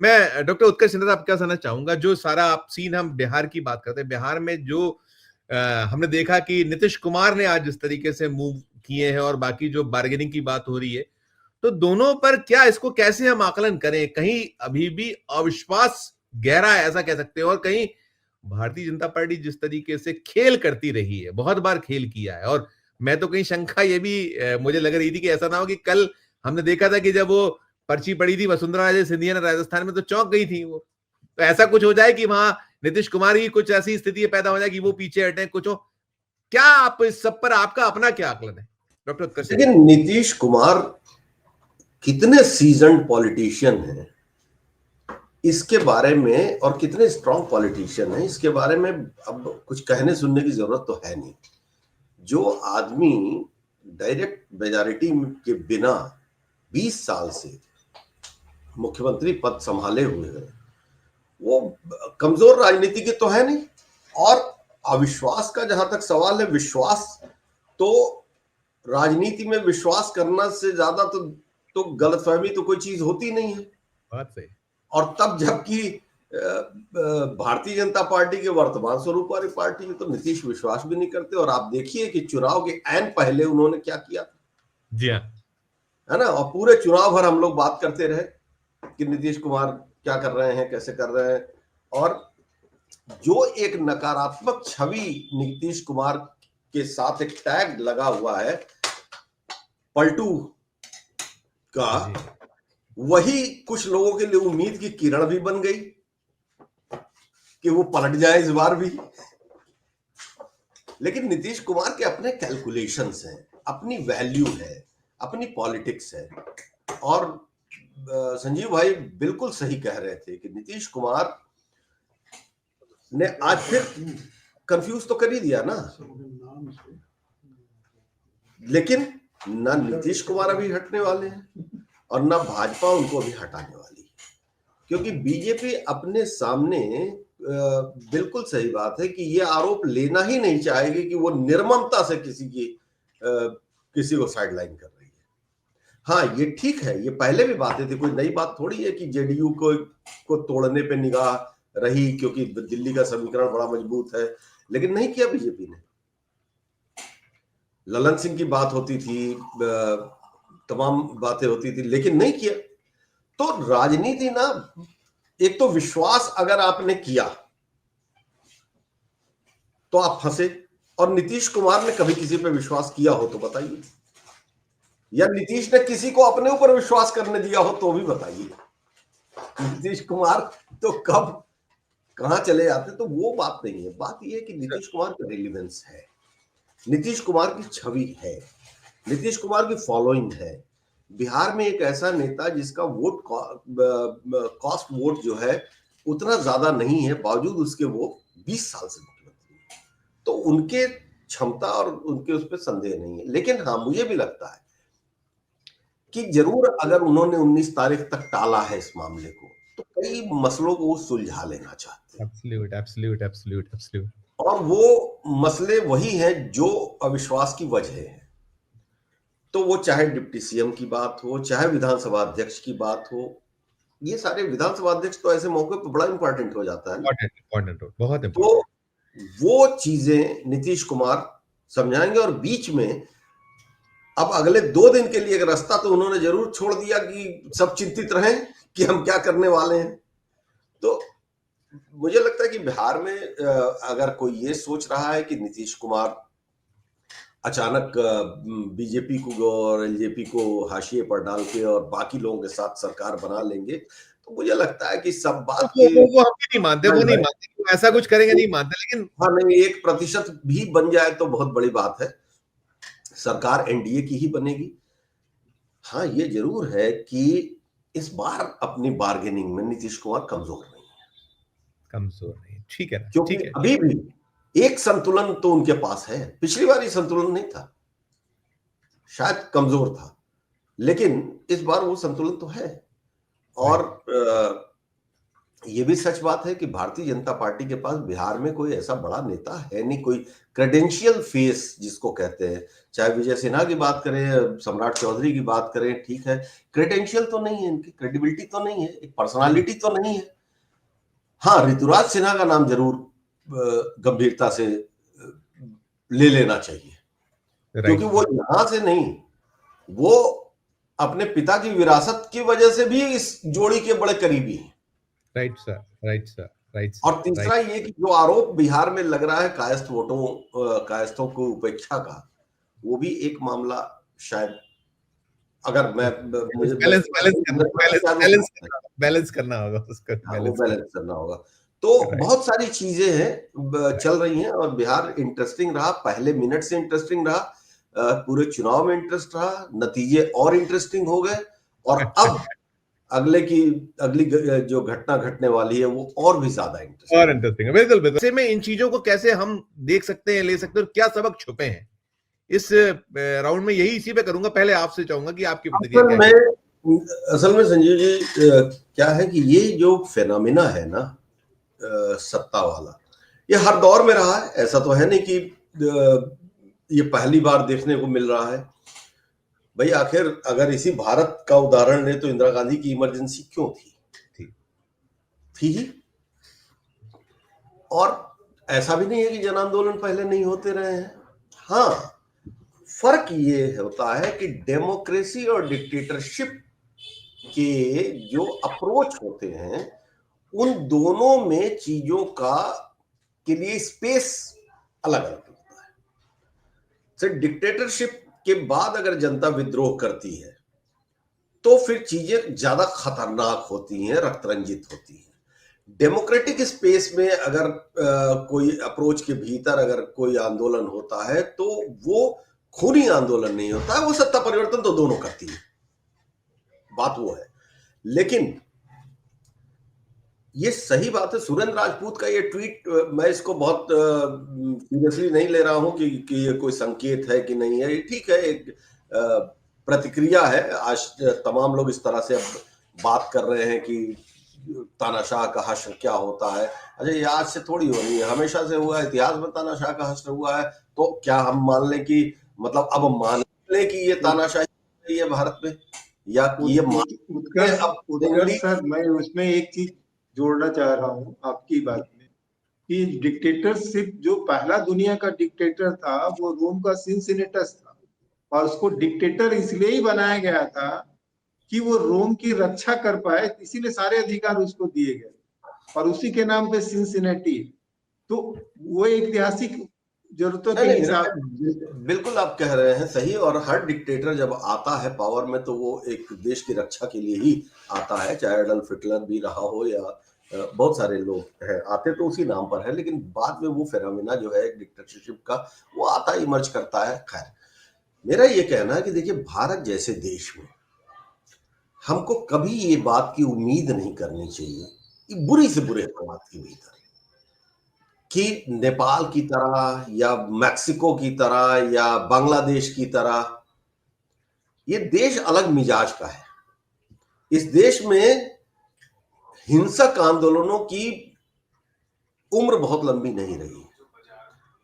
मैं डॉक्टर उत्कर्ष सिन्हा आपके पास आना चाहूंगा। जो सारा आप सीन हम बिहार की बात करते हैं, बिहार में जो हमने देखा कि नीतीश कुमार ने आज जिस तरीके से मूव किए हैं और बाकी जो बार्गेनिंग की बात हो रही है, तो दोनों पर क्या इसको कैसे हम आकलन करें? कहीं अभी भी अविश्वास गहरा है ऐसा कह सकते हैं, और कहीं भारतीय जनता पार्टी जिस तरीके से खेल करती रही है, बहुत बार खेल किया है, और मैं तो कहीं शंका ये भी मुझे लग रही थी कि ऐसा ना हो कि कल हमने देखा था कि जब वो पर्ची पड़ी थी वसुंधरा राजे सिंधिया ने राजस्थान में, तो चौंक गई थी वो। तो ऐसा कुछ हो जाए कि वहां नीतीश कुमार की कुछ ऐसी स्थिति पैदा हो जाए कि वो पीछे हटे कुछ हो। क्या आप इस सब पर आपका अपना क्या आकलन है डॉक्टर उत्कर्ष सिन्हा? लेकिन नीतीश कुमार कितने सीजन्ड पॉलिटिशियन हैं इसके बारे में, और कितने स्ट्रांग पॉलिटिशियन हैं इसके बारे में अब कुछ कहने सुनने की जरूरत तो है नहीं। जो आदमी डायरेक्ट मेजॉरिटी के बिना 20 साल से मुख्यमंत्री पद संभाले हुए हैं, वो कमजोर राजनीति के तो है नहीं। और अविश्वास का जहां तक सवाल है, विश्वास तो राजनीति में विश्वास करना से ज्यादा तो गलतफहमी तो कोई चीज होती नहीं है। बात सही। और तब जबकि भारतीय जनता पार्टी के वर्तमान स्वरूप वाली पार्टी में तो नीतीश विश्वास भी नहीं करते। और आप देखिए कि चुनाव के ऐन पहले उन्होंने क्या किया था। जी हाँ, है ना। और पूरे चुनाव भर हम लोग बात करते रहे कि नीतीश कुमार क्या कर रहे हैं, कैसे कर रहे हैं। और जो एक नकारात्मक छवि नीतीश कुमार के साथ एक टैग लगा हुआ है पलटू का, वही कुछ लोगों के लिए उम्मीद की किरण भी बन गई कि वो पलट जाए इस बार भी। लेकिन नीतीश कुमार के अपने कैलकुलेशंस हैं, अपनी वैल्यू है, अपनी पॉलिटिक्स है। और संजीव भाई बिल्कुल सही कह रहे थे कि नीतीश कुमार ने आज फिर कंफ्यूज तो कर ही दिया ना। लेकिन ना नीतीश कुमार अभी हटने वाले हैं और ना भाजपा उनको अभी हटाने वाली है, क्योंकि बीजेपी अपने सामने बिल्कुल सही बात है कि ये आरोप लेना ही नहीं चाहेगी कि वो निर्ममता से किसी को साइडलाइन कर रही है। हाँ, ये ठीक है, ये पहले भी बातें थी, कोई नई बात थोड़ी है कि जेडीयू को तोड़ने पे निगाह रही क्योंकि दिल्ली का समीकरण बड़ा मजबूत है। लेकिन नहीं किया बीजेपी ने। ललन सिंह की बात होती थी, तमाम बातें होती थी, लेकिन नहीं किया। तो राजनीति ना, एक तो विश्वास अगर आपने किया तो आप फंसे। और नीतीश कुमार ने कभी किसी पे विश्वास किया हो तो बताइए, या नीतीश ने किसी को अपने ऊपर विश्वास करने दिया हो तो भी बताइए। नीतीश कुमार तो कब कहां चले जाते, तो वो बात नहीं है। बात यह है कि नीतीश कुमार का रिलेवेंस है, नीतीश कुमार की छवि है, नीतीश कुमार की फॉलोइंग है। बिहार में एक ऐसा नेता जिसका वोट कॉस्ट वोट जो है उतना ज्यादा नहीं है, बावजूद उसके वो 20 साल से मुख्यमंत्री हैं। तो उनके क्षमता और उनके उस पर संदेह नहीं है। लेकिन हाँ, मुझे भी लगता है कि जरूर अगर उन्होंने 19 तारीख तक टाला है इस मामले को, तो कई मसलों को वो सुलझा लेना चाहते हैं। Absolute absolute absolute absolute. और वो मसले वही हैं जो अविश्वास की वजह है। तो वो चाहे डिप्टी सीएम की बात हो, चाहे विधानसभा अध्यक्ष की बात हो, ये सारे विधानसभा अध्यक्ष तो ऐसे मौके पर बड़ा इंपॉर्टेंट हो जाता है ना। इंपॉर्टेंट बहुत तो इंपॉर्टेंट। वो चीजें नीतीश कुमार समझाएंगे। और बीच में अब अगले 2 दिन के लिए एक रास्ता तो उन्होंने जरूर छोड़ दिया कि सब चिंतित रहें कि हम क्या करने वाले हैं। तो मुझे लगता है कि बिहार में अगर कोई ये सोच रहा है कि नीतीश कुमार अचानक बीजेपी को और एलजेपी को हाशिए पर डाल के और बाकी लोगों के साथ सरकार बना लेंगे, तो मुझे लगता है कि सब बात वो हम भी नहीं मानते, वो नहीं मानते, ऐसा कुछ करेंगे नहीं मानते। लेकिन हाँ, नहीं, 1% भी बन जाए तो बहुत बड़ी बात है। सरकार एनडीए की ही बनेगी। हाँ, ये जरूर है कि इस बार अपनी बार्गेनिंग में नीतीश कुमार कमजोर नहीं है। कमजोर नहीं, ठीक है ना, क्योंकि ठीक है। अभी भी एक संतुलन तो उनके पास है। पिछली बार ये संतुलन नहीं था, शायद कमजोर था, लेकिन इस बार वो संतुलन तो है। और ये भी सच बात है कि भारतीय जनता पार्टी के पास बिहार में कोई ऐसा बड़ा नेता है नहीं, कोई क्रेडेंशियल फेस जिसको कहते हैं, चाहे विजय सिन्हा की बात करें, सम्राट चौधरी की बात करें, ठीक है, क्रेडेंशियल तो नहीं है इनकी, क्रेडिबिलिटी तो नहीं है, एक पर्सनालिटी तो नहीं है। हाँ, ऋतुराज सिन्हा का नाम जरूर गंभीरता से ले लेना चाहिए, क्योंकि वो यहां से नहीं, वो अपने पिता की विरासत की वजह से भी इस जोड़ी के बड़े करीबी हैं। Right sir, right sir, right. और तीसरा ये कि जो आरोप बिहार में लग रहा है कायस्थों को उपेक्षा का, वो भी एक मामला शायद, अगर मैं मुझे बैलेंस करना होगा उसका, बैलेंस करना होगा। तो बहुत सारी चीजें हैं चल रही हैं, और बिहार इंटरेस्टिंग रहा, पहले मिनट से इंटरेस्टिंग रहा, पूरे चुनाव में इंटरेस्ट रहा, नतीजे और इंटरेस्टिंग हो गए, और अब अगली जो घटना घटने वाली है वो और भी ज्यादा इंटरेस्टिंग है। बिल्कुल बिल्कुल। ऐसे में इन चीजों को कैसे हम देख सकते हैं, ले सकते हैं, और क्या सबक छुपे हैं इस राउंड में? यही इसी पे करूंगा। पहले आपसे चाहूंगा कि आपकी प्रतिक्रिया क्या है। असल में संजीव जी, क्या है कि ये जो फेनोमिना है ना, सत्ता वाला, ये हर दौर में रहा है। ऐसा तो है नहीं कि ये पहली बार देखने को मिल रहा है। भाई आखिर अगर इसी भारत का उदाहरण ले तो इंदिरा गांधी की इमरजेंसी क्यों थी ही। और ऐसा भी नहीं है कि जन आंदोलन पहले नहीं होते रहे हैं। हाँ, फर्क ये होता है कि डेमोक्रेसी और डिक्टेटरशिप के जो अप्रोच होते हैं, उन दोनों में चीजों के लिए स्पेस अलग अलग होता है। सिर्फ डिक्टेटरशिप के बाद अगर जनता विद्रोह करती है तो फिर चीजें ज्यादा खतरनाक होती हैं, रक्त रंजित होती हैं। डेमोक्रेटिक स्पेस में अगर कोई अप्रोच के भीतर अगर कोई आंदोलन होता है तो वो खूनी आंदोलन नहीं होता है, वो सत्ता परिवर्तन तो दोनों करती है, बात वो है। लेकिन ये सही बात है, सुरेंद्र राजपूत का ये ट्वीट, मैं इसको बहुत सीरियसली नहीं ले रहा हूं कि ये कोई संकेत है कि नहीं है। ठीक है, एक प्रतिक्रिया है। आज तमाम लोग इस तरह से अब बात कर रहे हैं कि तानाशाह का हश्र क्या होता है। अच्छा, ये आज से थोड़ी हो रही है, हमेशा से हुआ है, इतिहास में तानाशाह का हश्र हुआ है। तो क्या हम मान लें कि मतलब अब मान लें कि ये तानाशाही है भारत में, या कि ये उत्कर्ष सर, मैं उसमें एक चीज जोड़ना चाह रहा हूँ आपकी बात में, कि डिक्टेटरशिप, जो पहला दुनिया का डिक्टेटर था वो रोम का सिंसिनेटस था, और उसको डिक्टेटर इसलिए ही बनाया गया था कि वो रोम की रक्षा कर पाए, इसीलिए सारे अधिकार उसको दिए गए, और उसी के नाम पे सिंसिनेटी। तो वो ऐतिहासिक जरूरतों के हिसाब। बिल्कुल आप कह रहे हैं सही। और हर डिक्टेटर जब आता है पावर में तो वो एक देश की रक्षा के लिए ही आता है, चाहे एडल्फ हिटलर भी रहा हो या बहुत सारे लोग हैं, आते तो उसी नाम पर है, लेकिन बाद में वो फेनोमेना जो है डिक्टेटरशिप का, वो आता इमर्ज करता है। खैर, मेरा ये कहना है कि देखिए, भारत जैसे देश में हमको कभी ये बात की उम्मीद नहीं करनी चाहिए कि बुरी से बुरे हालात के भीतर कि नेपाल की तरह या मैक्सिको की तरह या बांग्लादेश की तरह, ये देश अलग मिजाज का है। इस देश में हिंसक आंदोलनों की उम्र बहुत लंबी नहीं रही।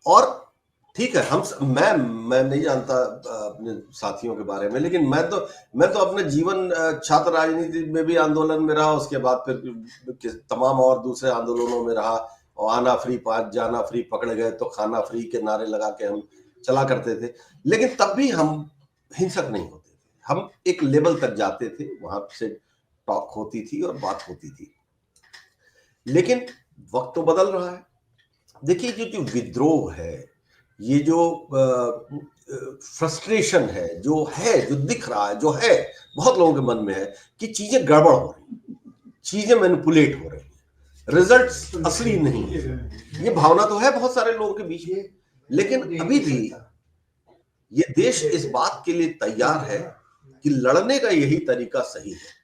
और ठीक है, मैं नहीं जानता अपने साथियों के बारे में, लेकिन मैं तो अपने जीवन छात्र राजनीति में भी आंदोलन में रहा, उसके बाद फिर तमाम और दूसरे आंदोलनों में रहा, और आना फ्री पास, जाना फ्री, पकड़े गए तो खाना फ्री के नारे लगा के हम चला करते थे। लेकिन तब भी हम हिंसक नहीं होते थे, हम एक लेवल तक जाते थे, वहां से टॉक होती थी और बात होती थी। लेकिन वक्त तो बदल रहा है। देखिए, जो विद्रोह है, ये जो फ्रस्ट्रेशन है, जो दिख रहा है, जो है बहुत लोगों के मन में है कि चीजें गड़बड़ हो रही, चीजें मैनिपुलेट हो रही, रिजल्ट असली नहीं है, ये भावना तो है बहुत सारे लोगों के बीच में। लेकिन अभी भी ये देश इस बात के लिए तैयार है कि लड़ने का यही तरीका सही है।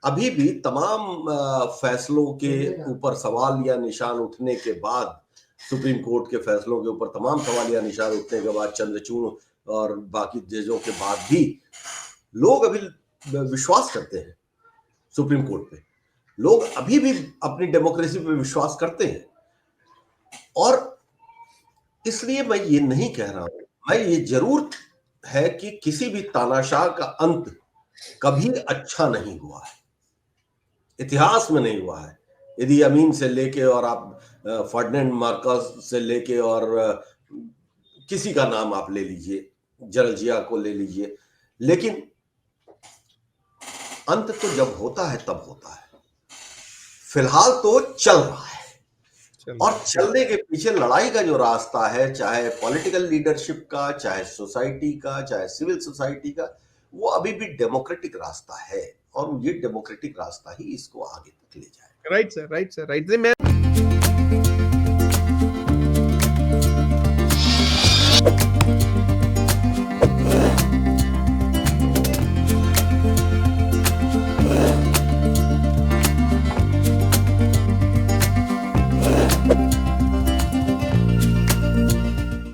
अभी भी तमाम फैसलों के ऊपर सवाल या निशान उठने के बाद, सुप्रीम कोर्ट के फैसलों के ऊपर तमाम सवाल या निशान उठने के बाद, चंद्रचूड़ और बाकी जजों के बाद भी लोग अभी विश्वास करते हैं सुप्रीम कोर्ट पे। लोग अभी भी अपनी डेमोक्रेसी पे विश्वास करते हैं। और इसलिए मैं ये नहीं कह रहा हूं, मैं ये जरूर है कि किसी भी तानाशाह का अंत कभी अच्छा नहीं हुआ है, इतिहास में नहीं हुआ है। इदी अमीन से लेके और आप फर्डिनेंड मार्कोस से लेके और किसी का नाम आप ले लीजिए, जॉर्जिया को ले लीजिए, लेकिन अंत तो जब होता है तब होता है। फिलहाल तो चल रहा है, और चलने के पीछे लड़ाई का जो रास्ता है, चाहे पॉलिटिकल लीडरशिप का, चाहे सोसाइटी का, चाहे सिविल सोसाइटी का, वो अभी भी डेमोक्रेटिक रास्ता है, और ये डेमोक्रेटिक रास्ता ही इसको आगे तक ले जाए। Right sir, right sir, right. मैं